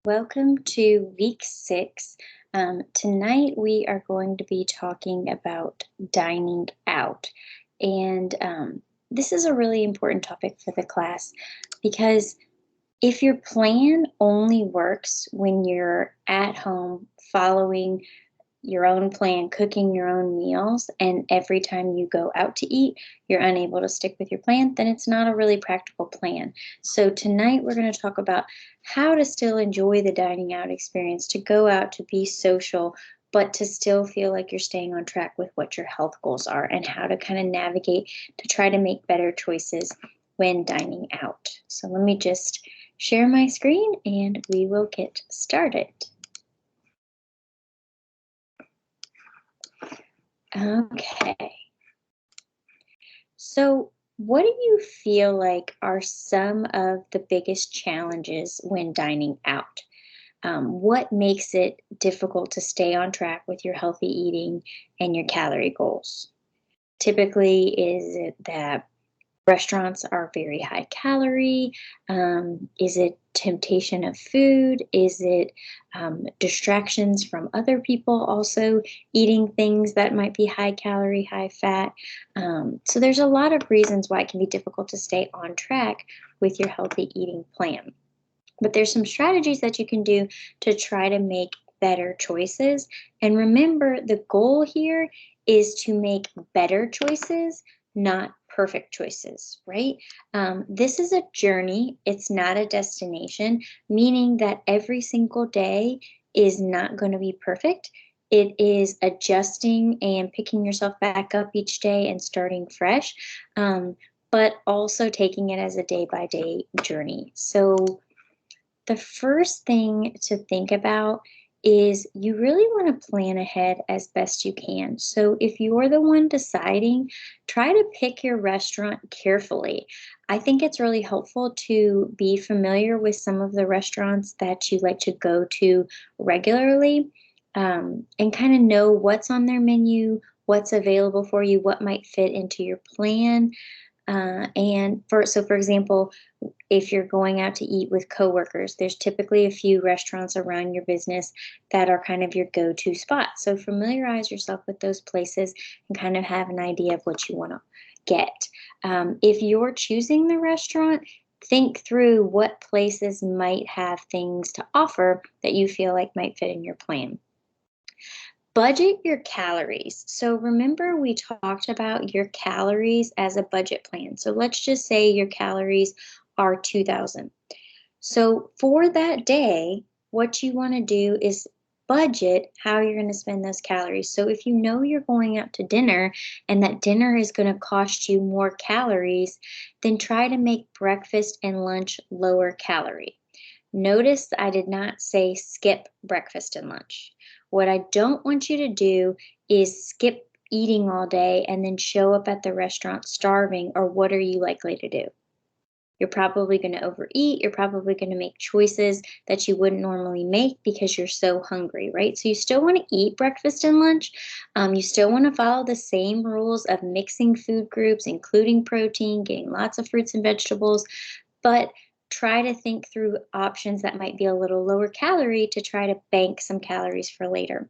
Welcome to week 6. Tonight we are going to be talking about dining out. And this is a really important topic for the class because if your plan only works when you're at home following your own plan, cooking your own meals, and every time you go out to eat, you're unable to stick with your plan, then it's not a really practical plan. So, tonight we're going to talk about how to still enjoy the dining out experience, to go out to be social, but to still feel like you're staying on track with what your health goals are, and how to kind of navigate to try to make better choices when dining out. So, let me just share my screen and we will get started. Okay. So, what do you feel like are some of the biggest challenges when dining out? What makes it difficult to stay on track with your healthy eating and your calorie goals? Typically, is it that restaurants are very high calorie? Is it temptation of food? Is it distractions from other people also eating things that might be high calorie, high fat? So there's a lot of reasons why it can be difficult to stay on track with your healthy eating plan. But there's some strategies that you can do to try to make better choices. And remember, the goal here is to make better choices, not perfect choices, right? This is a journey, it's not a destination, meaning that every single day is not going to be perfect. It is adjusting and picking yourself back up each day and starting fresh, but also taking it as a day by day journey. So, the first thing to think about is you really want to plan ahead as best you can. So if you're the one deciding, try to pick your restaurant carefully. I think it's really helpful to be familiar with some of the restaurants that you like to go to regularly, and kind of know what's on their menu, what's available for you, what might fit into your plan. For example, if you're going out to eat with coworkers, there's typically a few restaurants around your business that are kind of your go-to spots. So familiarize yourself with those places and kind of have an idea of what you want to get. If you're choosing the restaurant, think through what places might have things to offer that you feel like might fit in your plan. Budget your calories. So remember, we talked about your calories as a budget plan. So let's just say your calories are 2,000. So for that day, what you want to do is budget how you're going to spend those calories. So if you know you're going out to dinner and that dinner is going to cost you more calories, then try to make breakfast and lunch lower calorie. Notice I did not say skip breakfast and lunch. What I don't want you to do is skip eating all day and then show up at the restaurant starving, or what are you likely to do? You're probably going to overeat. You're probably going to make choices that you wouldn't normally make because you're so hungry, right? So you still want to eat breakfast and lunch. You still want to follow the same rules of mixing food groups, including protein, getting lots of fruits and vegetables, but try to think through options that might be a little lower calorie to try to bank some calories for later.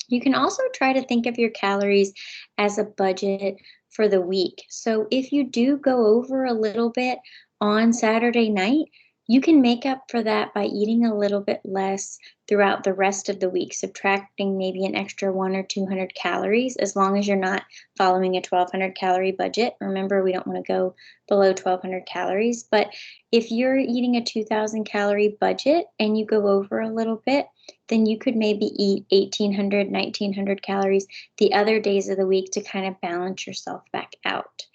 You can also try to think of your calories as a budget for the week. So if you do go over a little bit on Saturday night, you can make up for that by eating a little bit less throughout the rest of the week, subtracting maybe an extra 1 or 200 calories, as long as you're not following a 1,200 calorie budget. Remember, we don't want to go below 1,200 calories. But if you're eating a 2,000 calorie budget and you go over a little bit, then you could maybe eat 1,800, 1,900 calories the other days of the week to kind of balance yourself back out.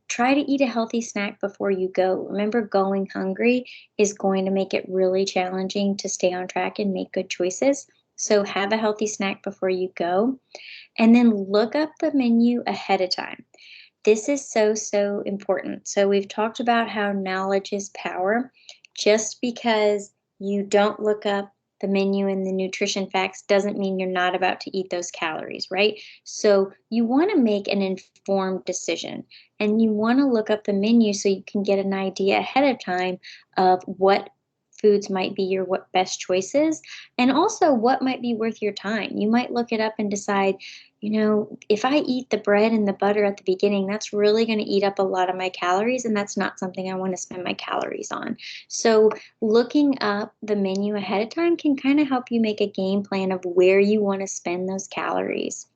Try to eat a healthy snack before you go. Remember, going hungry is going to make it really challenging to stay on track and make good choices. So, have a healthy snack before you go. And then look up the menu ahead of time. This is so, so important. So, we've talked about how knowledge is power. Just because you don't look up the menu and the nutrition facts doesn't mean you're not about to eat those calories, right? So, you want to make an informed decision, and you want to look up the menu so you can get an idea ahead of time of what foods might be your what best choices, and also what might be worth your time. You might look it up and decide, if I eat the bread and the butter at the beginning, that's really going to eat up a lot of my calories, and that's not something I want to spend my calories on. So, looking up the menu ahead of time can kind of help you make a game plan of where you want to spend those calories.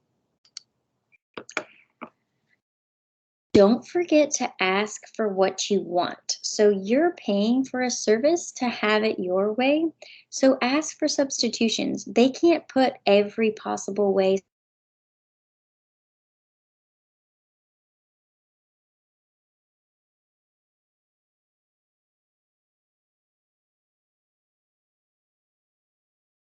Don't forget to ask for what you want. So you're paying for a service to have it your way. So ask for substitutions. They can't put every possible way.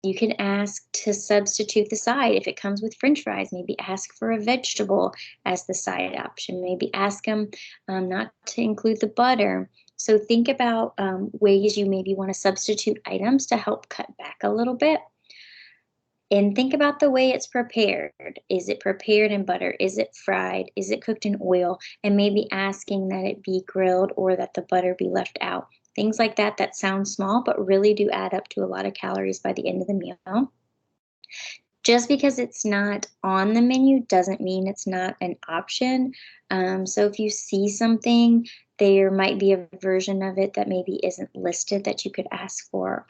You can ask to substitute the side. If it comes with French fries, maybe ask for a vegetable as the side option. Maybe ask them not to include the butter. So think about ways you maybe want to substitute items to help cut back a little bit. And think about the way it's prepared. Is it prepared in butter? Is it fried? Is it cooked in oil? And maybe asking that it be grilled or that the butter be left out. Things like that that sound small, but really do add up to a lot of calories by the end of the meal. Just because it's not on the menu doesn't mean it's not an option. So if you see something, there might be a version of it that maybe isn't listed that you could ask for.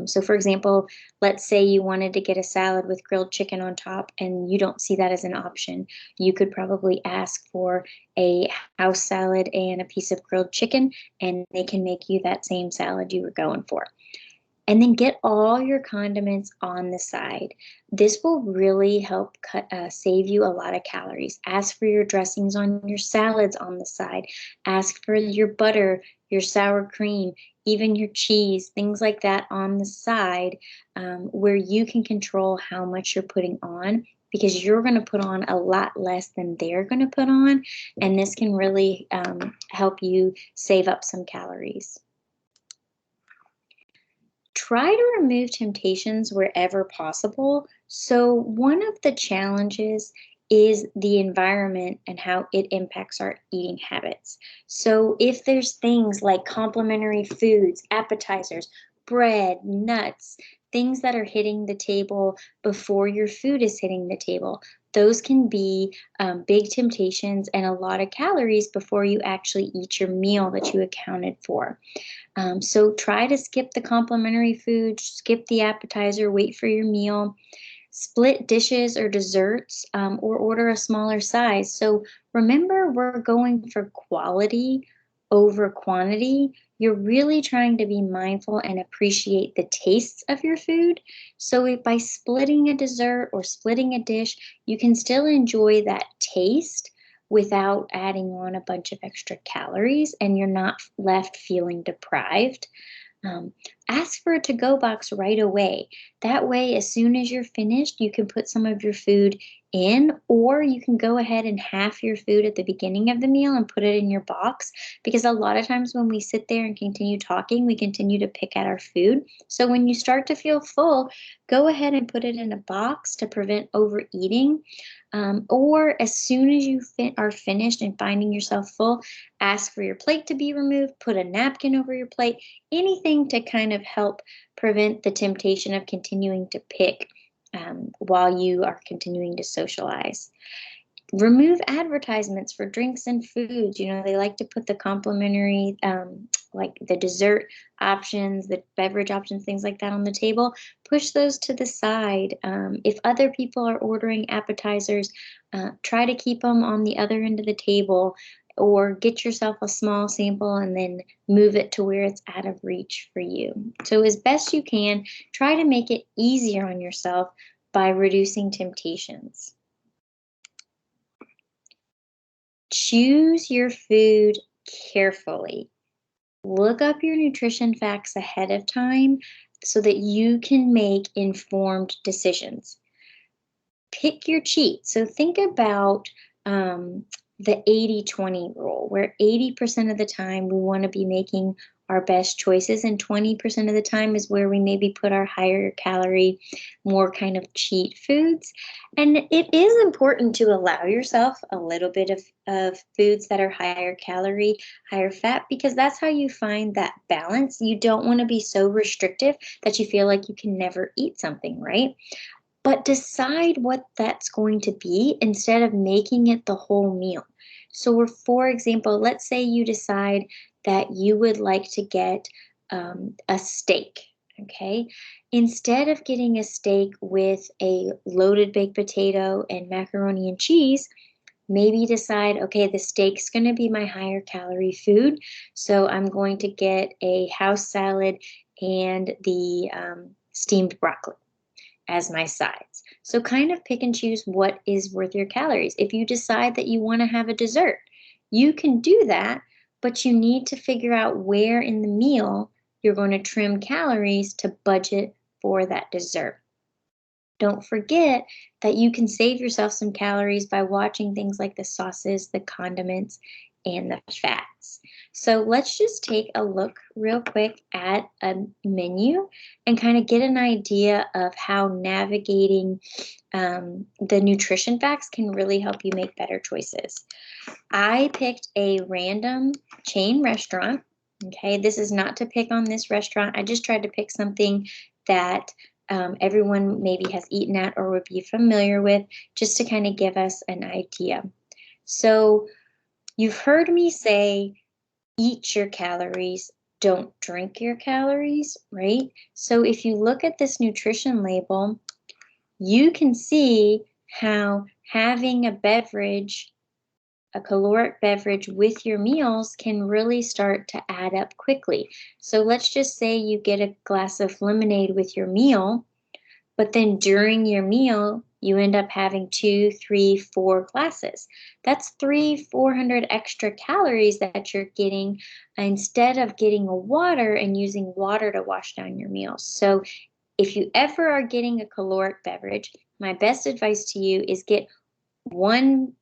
So, for example, let's say you wanted to get a salad with grilled chicken on top and you don't see that as an option. You could probably ask for a house salad and a piece of grilled chicken, and they can make you that same salad you were going for. And then get all your condiments on the side. This will really help save you a lot of calories. Ask for your dressings on your salads on the side. Ask for your butter, your sour cream, even your cheese, things like that on the side, where you can control how much you're putting on, because you're going to put on a lot less than they're going to put on. And this can really help you save up some calories. Try to remove temptations wherever possible. So, one of the challenges is the environment and how it impacts our eating habits. So, if there's things like complementary foods, appetizers, bread, nuts, things that are hitting the table before your food is hitting the table, those can be big temptations and a lot of calories before you actually eat your meal that you accounted for. So try to skip the complimentary food, skip the appetizer, wait for your meal, split dishes or desserts, or order a smaller size. So remember, we're going for quality over quantity. You're really trying to be mindful and appreciate the tastes of your food. So if by splitting a dessert or splitting a dish, you can still enjoy that taste without adding on a bunch of extra calories, and you're not left feeling deprived. Um, Ask for a to go box right away. That way, as soon as you're finished, you can put some of your food in, or you can go ahead and half your food at the beginning of the meal and put it in your box. Because a lot of times when we sit there and continue talking, we continue to pick at our food. So when you start to feel full, go ahead and put it in a box to prevent overeating. Or as soon as you are finished and finding yourself full, ask for your plate to be removed, put a napkin over your plate, anything to kind of help prevent the temptation of continuing to pick while you are continuing to socialize. Remove advertisements for drinks and foods. They like to put the complimentary, like the dessert options, the beverage options, things like that on the table. Push those to the side. If other people are ordering appetizers, try to keep them on the other end of the table, or get yourself a small sample and then move it to where it's out of reach for you. So, as best you can, try to make it easier on yourself by reducing temptations. Choose your food carefully. Look up your nutrition facts ahead of time so that you can make informed decisions. Pick your cheat. So think about the 80-20 rule, where 80% of the time we want to be making our best choices, and 20% of the time is where we maybe put our higher calorie, more kind of cheat foods. And it is important to allow yourself a little bit of foods that are higher calorie, higher fat, because that's how you find that balance. You don't want to be so restrictive that you feel like you can never eat something, right? But decide what that's going to be instead of making it the whole meal. So, for example, let's say you decide that you would like to get a steak, okay? Instead of getting a steak with a loaded baked potato and macaroni and cheese, maybe decide, okay, the steak's going to be my higher calorie food. So, I'm going to get a house salad and the steamed broccoli as my sides. So kind of pick and choose what is worth your calories. If you decide that you want to have a dessert, you can do that, but you need to figure out where in the meal you're going to trim calories to budget for that dessert. Don't forget that you can save yourself some calories by watching things like the sauces, the condiments, and the fats. So let's just take a look real quick at a menu and kind of get an idea of how navigating the nutrition facts can really help you make better choices. I picked a random chain restaurant. Okay, this is not to pick on this restaurant. I just tried to pick something that everyone maybe has eaten at or would be familiar with, just to kind of give us an idea. So, you've heard me say, eat your calories, don't drink your calories, right? So, if you look at this nutrition label, you can see how having a caloric beverage with your meals can really start to add up quickly. So let's just say you get a glass of lemonade with your meal, but then during your meal, you end up having 2, 3, 4 glasses. That's 400 extra calories that you're getting instead of getting a water and using water to wash down your meals. So if you ever are getting a caloric beverage, my best advice to you is get one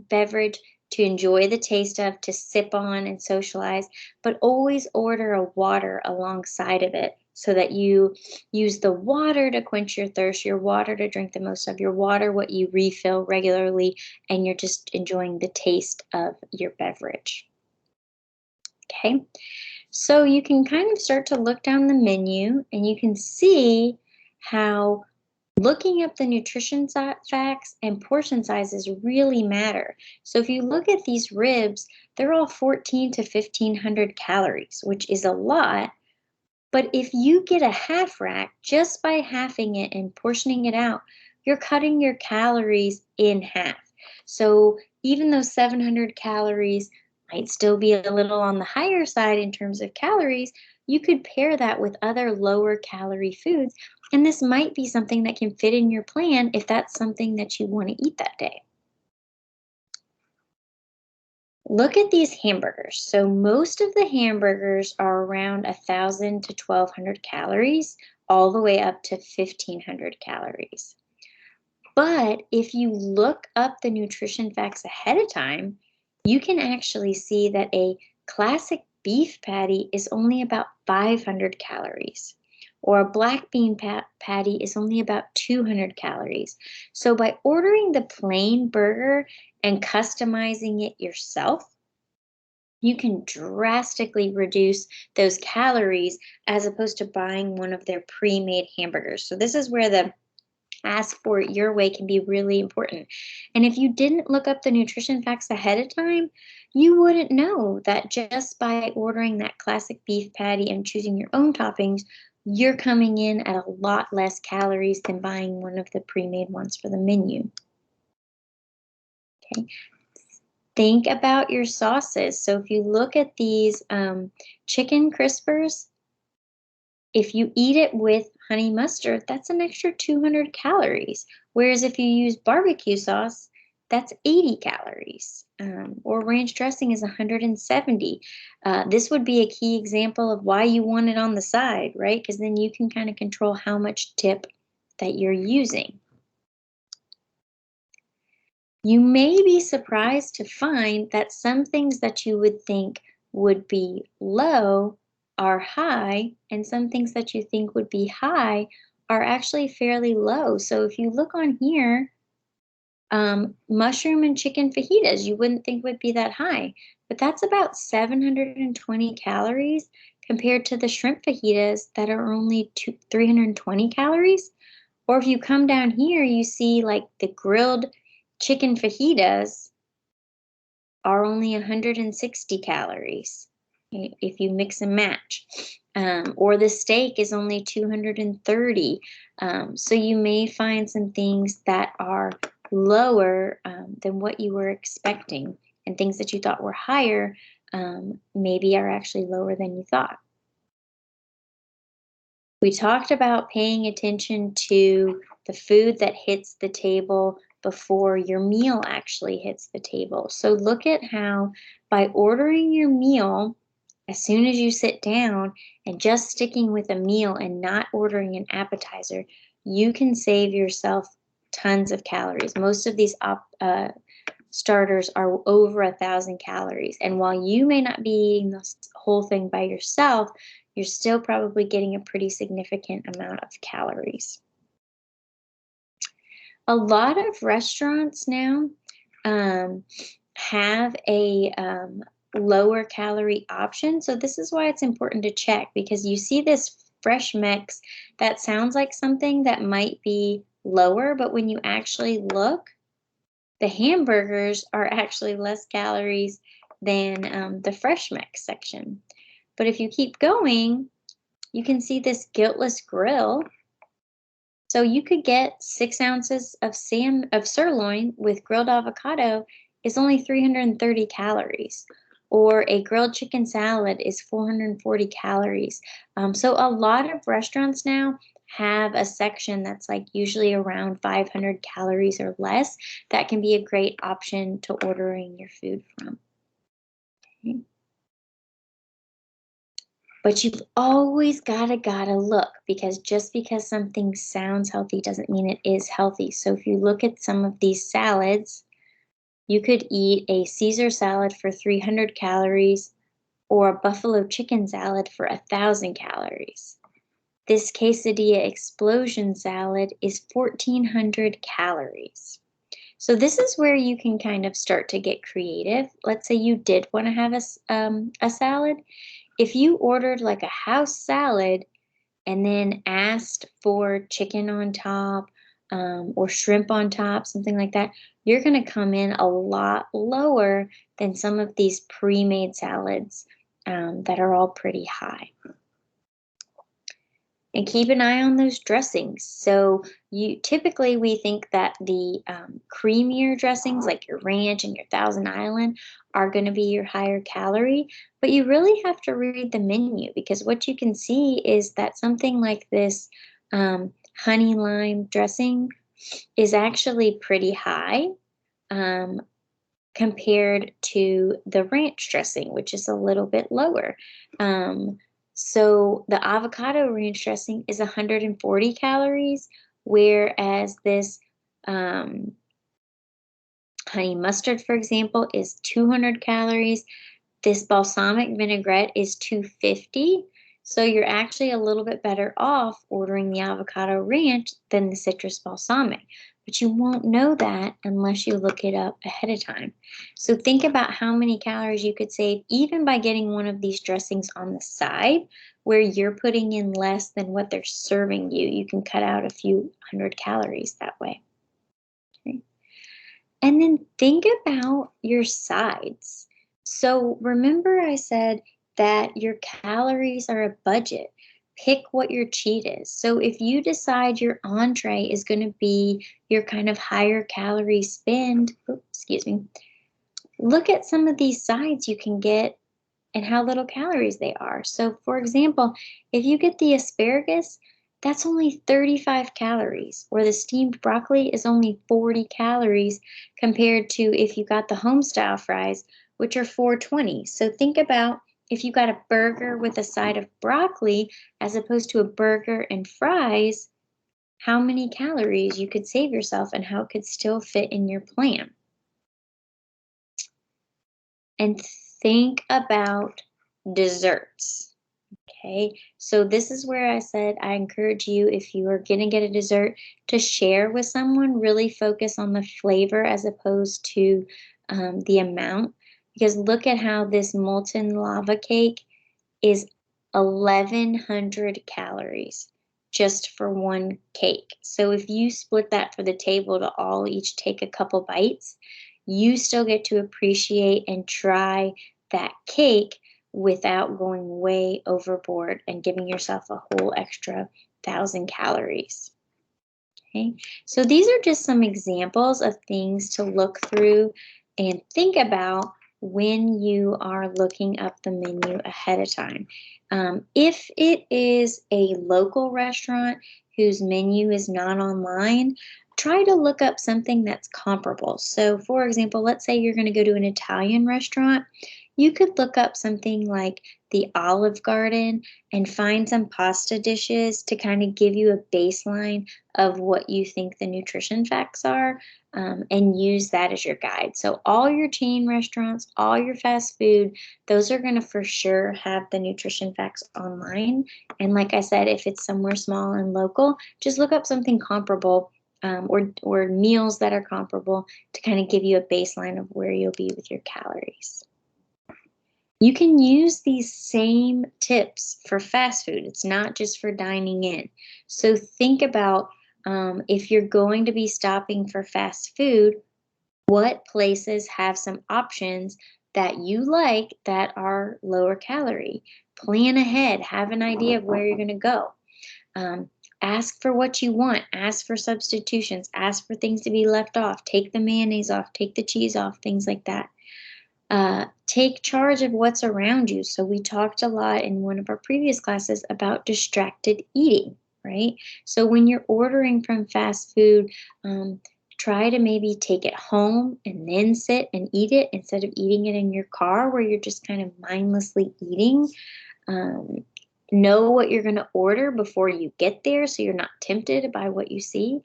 beverage to enjoy the taste of, to sip on and socialize, but always order a water alongside of it so that you use the water to quench your thirst, your water to drink the most of, your water what you refill regularly, and you're just enjoying the taste of your beverage. Okay, so you can kind of start to look down the menu and you can see how looking up the nutrition facts and portion sizes really matter. So if you look at these ribs, they're all 14 to 1500 calories, which is a lot. But if you get a half rack, just by halving it and portioning it out, you're cutting your calories in half. So even though 700 calories might still be a little on the higher side in terms of calories, you could pair that with other lower calorie foods. And this might be something that can fit in your plan if that's something that you want to eat that day. Look at these hamburgers. So most of the hamburgers are around 1,000 to 1,200 calories, all the way up to 1,500 calories. But if you look up the nutrition facts ahead of time, you can actually see that a classic beef patty is only about 500 calories, or a black bean patty is only about 200 calories. So by ordering the plain burger and customizing it yourself, you can drastically reduce those calories as opposed to buying one of their pre-made hamburgers. So this is where the ask for it your way can be really important. And if you didn't look up the nutrition facts ahead of time, you wouldn't know that just by ordering that classic beef patty and choosing your own toppings, you're coming in at a lot less calories than buying one of the pre-made ones for the menu. Okay. Think about your sauces. So if you look at these chicken crispers, if you eat it with honey mustard, that's an extra 200 calories. Whereas if you use barbecue sauce, that's 80 calories. Or ranch dressing is 170. This would be a key example of why you want it on the side, right? Because then you can kind of control how much dip that you're using. You may be surprised to find that some things that you would think would be low are high, and some things that you think would be high are actually fairly low. So if you look on here, mushroom and chicken fajitas, you wouldn't think would be that high, but that's about 720 calories compared to the shrimp fajitas that are only 320 calories. Or if you come down here, you see like the grilled chicken fajitas are only 160 calories if you mix and match. Or the steak is only 230. So you may find some things that are lower than what you were expecting, and things that you thought were higher maybe are actually lower than you thought. We talked about paying attention to the food that hits the table before your meal actually hits the table. So look at how, by ordering your meal as soon as you sit down and just sticking with a meal and not ordering an appetizer, you can save yourself tons of calories. Most of these starters are over 1,000 calories. And while you may not be eating the whole thing by yourself, you're still probably getting a pretty significant amount of calories. A lot of restaurants now have a lower calorie option. So this is why it's important to check, because you see this fresh mix that sounds like something that might be lower, but when you actually look, the hamburgers are actually less calories than the fresh mix section. But if you keep going, you can see this guiltless grill. So you could get 6 ounces of sirloin with grilled avocado is only 330 calories. Or a grilled chicken salad is 440 calories. So a lot of restaurants now have a section that's like usually around 500 calories or less. That can be a great option to ordering your food from. Okay. But you've always gotta look, because just because something sounds healthy doesn't mean it is healthy. So if you look at some of these salads, you could eat a Caesar salad for 300 calories or a buffalo chicken salad for 1,000 calories. This quesadilla explosion salad is 1,400 calories. So this is where you can kind of start to get creative. Let's say you did want to have a salad. If you ordered like a house salad and then asked for chicken on top or shrimp on top, something like that, you're going to come in a lot lower than some of these pre-made salads that are all pretty high. And keep an eye on those dressings. So typically we think that the creamier dressings like your ranch and your Thousand Island are going to be your higher calorie, but you really have to read the menu, because what you can see is that something like this honey lime dressing is actually pretty high compared to the ranch dressing, which is a little bit lower. So the avocado ranch dressing is 140 calories, whereas this honey mustard, for example, is 200 calories. This balsamic vinaigrette is 250. So you're actually a little bit better off ordering the avocado ranch than the citrus balsamic. But you won't know that unless you look it up ahead of time. So think about how many calories you could save even by getting one of these dressings on the side, where you're putting in less than what they're serving you. You can cut out a few hundred calories that way. Okay. And then think about your sides. So remember I said that your calories are a budget. Pick what your cheat is. So if you decide your entree is going to be your kind of higher calorie spend, look at some of these sides you can get and how little calories they are. So for example, if you get the asparagus, that's only 35 calories, or the steamed broccoli is only 40 calories compared to if you got the home style fries, which are 420. So think about if you got a burger with a side of broccoli as opposed to a burger and fries, how many calories you could save yourself and how it could still fit in your plan. And think about desserts. Okay, so this is where I said I encourage you, if you are going to get a dessert, to share with someone. Really focus on the flavor as opposed to the amount. Because look at how this molten lava cake is 1,100 calories just for one cake. So if you split that for the table to all each take a couple bites, you still get to appreciate and try that cake without going way overboard and giving yourself a whole extra 1,000 calories. Okay, so these are just some examples of things to look through and think about when you are looking up the menu ahead of time. If it is a local restaurant whose menu is not online, try to look up something that's comparable. So, for example, let's say you're going to go to an Italian restaurant. You could look up something like the Olive Garden and find some pasta dishes to kind of give you a baseline of what you think the nutrition facts are, and use that as your guide. So, all your chain restaurants, all your fast food, those are going to for sure have the nutrition facts online. And like I said, if it's somewhere small and local, just look up something comparable, or meals that are comparable to kind of give you a baseline of where you'll be with your calories. You can use these same tips for fast food. It's not just for dining in. So think about, if you're going to be stopping for fast food, what places have some options that you like that are lower calorie? Plan ahead, have an idea of where you're going to go. Um, Ask for what you want, ask for substitutions, ask for things to be left off, take the mayonnaise off, take the cheese off, things like that. Take charge of what's around you. So, we talked a lot in one of our previous classes about distracted eating, right? So, when you're ordering from fast food, try to maybe take it home and then sit and eat it instead of eating it in your car where you're just kind of mindlessly eating. Um, know what you're going to order before you get there so you're not tempted by what you see.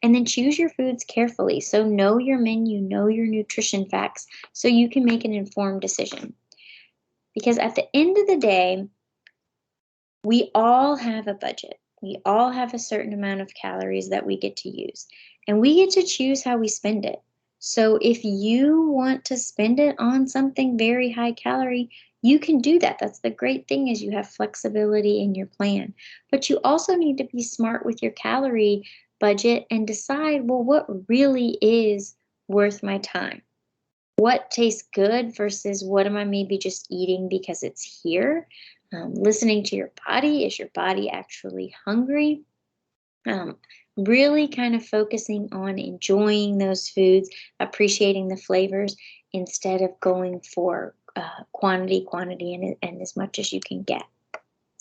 And then choose your foods carefully. So know your menu, know your nutrition facts so you can make an informed decision. Because at the end of the day, we all have a budget. We all have a certain amount of calories that we get to use, and we get to choose how we spend it. So if you want to spend it on something very high calorie, you can do that. That's the great thing, is you have flexibility in your plan. But you also need to be smart with your calorie budget and decide, well, what really is worth my time? What tastes good versus what am I maybe just eating because it's here? Listening to your body. Is your body actually hungry? Um, Really kind of focusing on enjoying those foods, appreciating the flavors instead of going for quantity, and as much as you can get.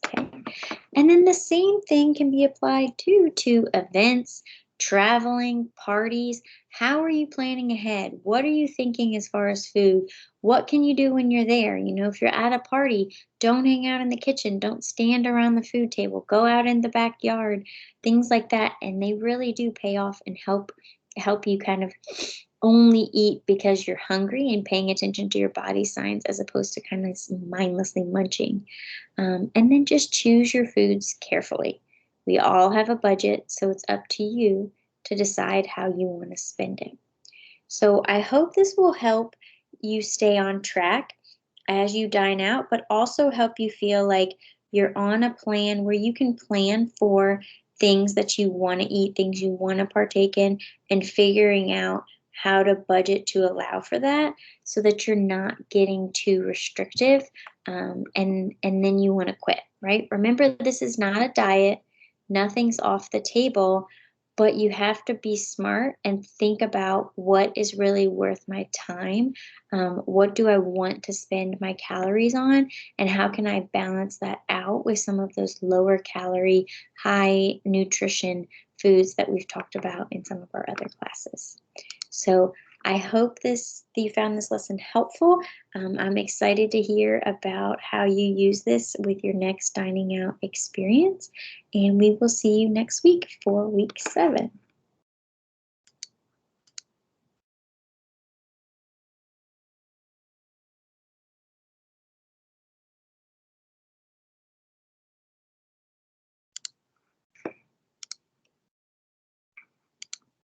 Okay. And then the same thing can be applied too to events, traveling, parties. How are you planning ahead? What are you thinking as far as food? What can you do when you're there? If you're at a party, don't hang out in the kitchen. Don't stand around the food table. Go out in the backyard. Things like that. And they really do pay off and help you kind of only eat because you're hungry and paying attention to your body signs as opposed to kind of mindlessly munching. And then just choose your foods carefully. We all have a budget, so it's up to you to decide how you want to spend it. So I hope this will help you stay on track as you dine out, but also help you feel like you're on a plan where you can plan for things that you want to eat, things you want to partake in, and figuring out how to budget to allow for that so that you're not getting too restrictive, and then you want to quit, right? Remember, this is not a diet, nothing's off the table, but you have to be smart and think about what is really worth my time. What do I want to spend my calories on? And how can I balance that out with some of those lower calorie, high nutrition foods that we've talked about in some of our other classes? So I hope that you found this lesson helpful. I'm excited to hear about how you use this with your next dining out experience. And we will see you next week for week 7.